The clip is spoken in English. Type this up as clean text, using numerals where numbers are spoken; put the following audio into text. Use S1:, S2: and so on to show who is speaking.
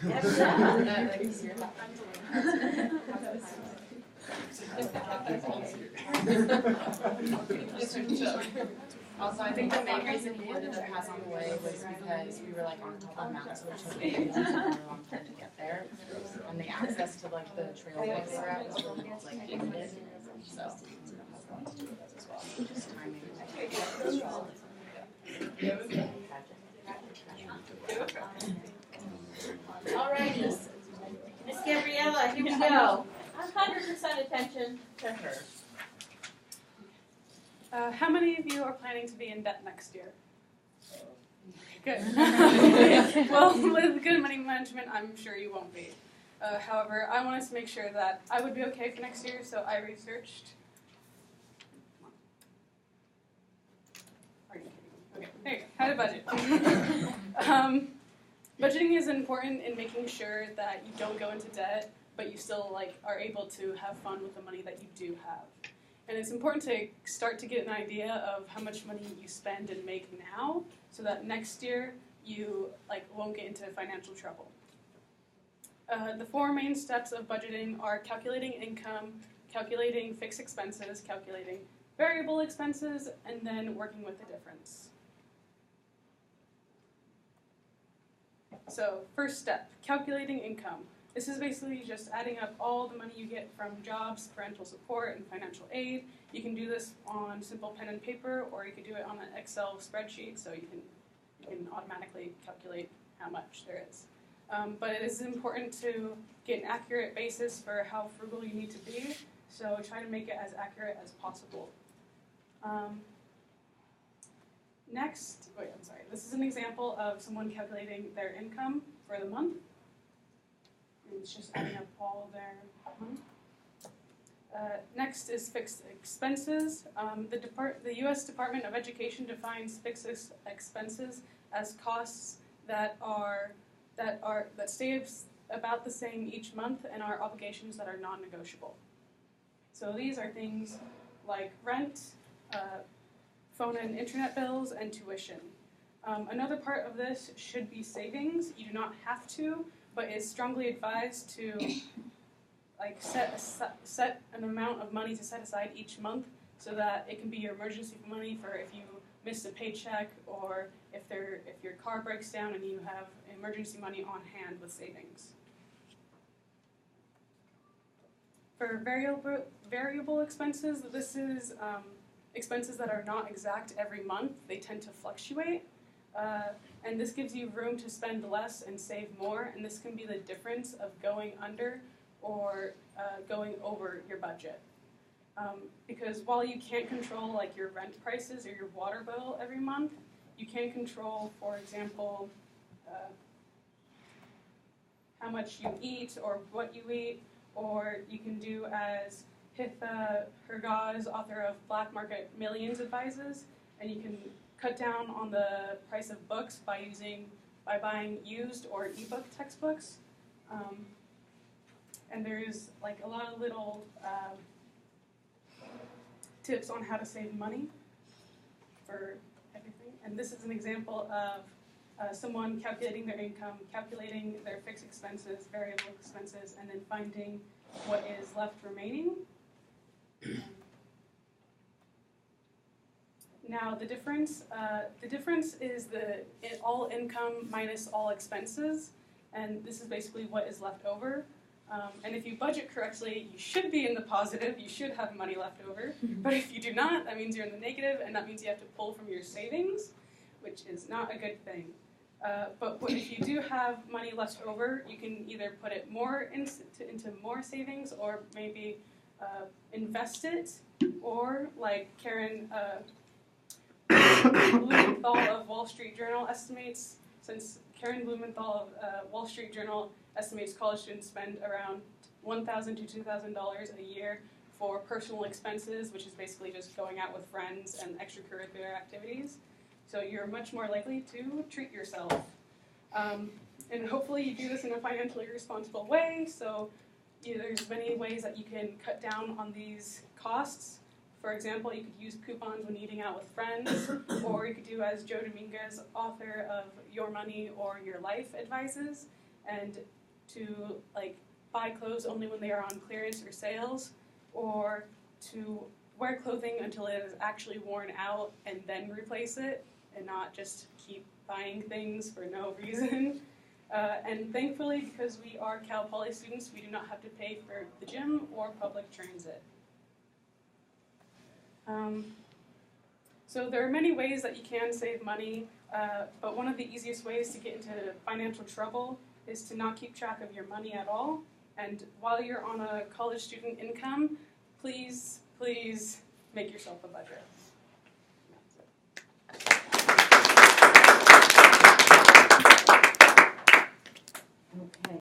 S1: Also, I think the main reason we ended up passing away was because we were like on top of mountains, which took a really long time to get there, and the access to like the trail that we were at was really like limited. So that's going to do with us as well. Just timing.
S2: Alrighty, Miss Gabriella, here we go. 100% attention to her.
S3: How many of you are planning to be in debt next year? Good. Well, with good money management, I'm sure you won't be. However, I wanted to make sure that I would be okay for next year, so I researched. Are you kidding me? Okay, there you go. How to budget. Budgeting is important in making sure that you don't go into debt, but you still are able to have fun with the money that you do have. And it's important to start to get an idea of how much money you spend and make now, so that next year you won't get into financial trouble. The 4 main steps of budgeting are calculating income, calculating fixed expenses, calculating variable expenses, and then working with the difference. So, first step, calculating income. This is basically just adding up all the money you get from jobs, parental support, and financial aid. You can do this on simple pen and paper, or you can do it on an Excel spreadsheet, so you can automatically calculate how much there is. But it is important to get an accurate basis for how frugal you need to be, so try to make it as accurate as possible. Next, this is an example of someone calculating their income for the month. It's just adding up all their money. Next is fixed expenses. The U.S. Department of Education defines fixed expenses as costs that stay about the same each month and are obligations that are non-negotiable. So these are things like rent, phone and internet bills, and tuition. Another part of this should be savings. You do not have to, but it's strongly advised to set an amount of money to set aside each month, so that it can be your emergency money for if you missed a paycheck, or if your car breaks down and you have emergency money on hand with savings. For variable expenses, this is expenses that are not exact every month. They tend to fluctuate. And this gives you room to spend less and save more, and this can be the difference of going under or going over your budget. Because while you can't control your rent prices or your water bill every month, you can control, for example, how much you eat or what you eat, or you can do as Hitha Hergaz, author of Black Market Millions, advises, and you can cut down on the price of books by buying used or ebook textbooks. And there's a lot of little tips on how to save money for everything. And this is an example of someone calculating their income, calculating their fixed expenses, variable expenses, and then finding what is left remaining. Now the difference is all income minus all expenses, and this is basically what is left over. And if you budget correctly, you should be in the positive, you should have money left over. But if you do not, that means you're in the negative, and that means you have to pull from your savings, which is not a good thing. But if you do have money left over, you can either put it more into more savings, or maybe invest it, or like Karen Blumenthal of Wall Street Journal estimates, since Karen Blumenthal of Wall Street Journal estimates college students spend around $1,000 to $2,000 a year for personal expenses, which is basically just going out with friends and extracurricular activities. So you're much more likely to treat yourself. And hopefully you do this in a financially responsible way. So there's many ways that you can cut down on these costs. For example, you could use coupons when eating out with friends, or you could do as Joe Dominguez, author of Your Money or Your Life, advises, and to like buy clothes only when they are on clearance or sales, or to wear clothing until it is actually worn out and then replace it, and not just keep buying things for no reason. And thankfully, because we are Cal Poly students, we do not have to pay for the gym or public transit. So there are many ways that you can save money, but one of the easiest ways to get into financial trouble is to not keep track of your money at all. And while you're on a college student income, please, please make yourself a budget.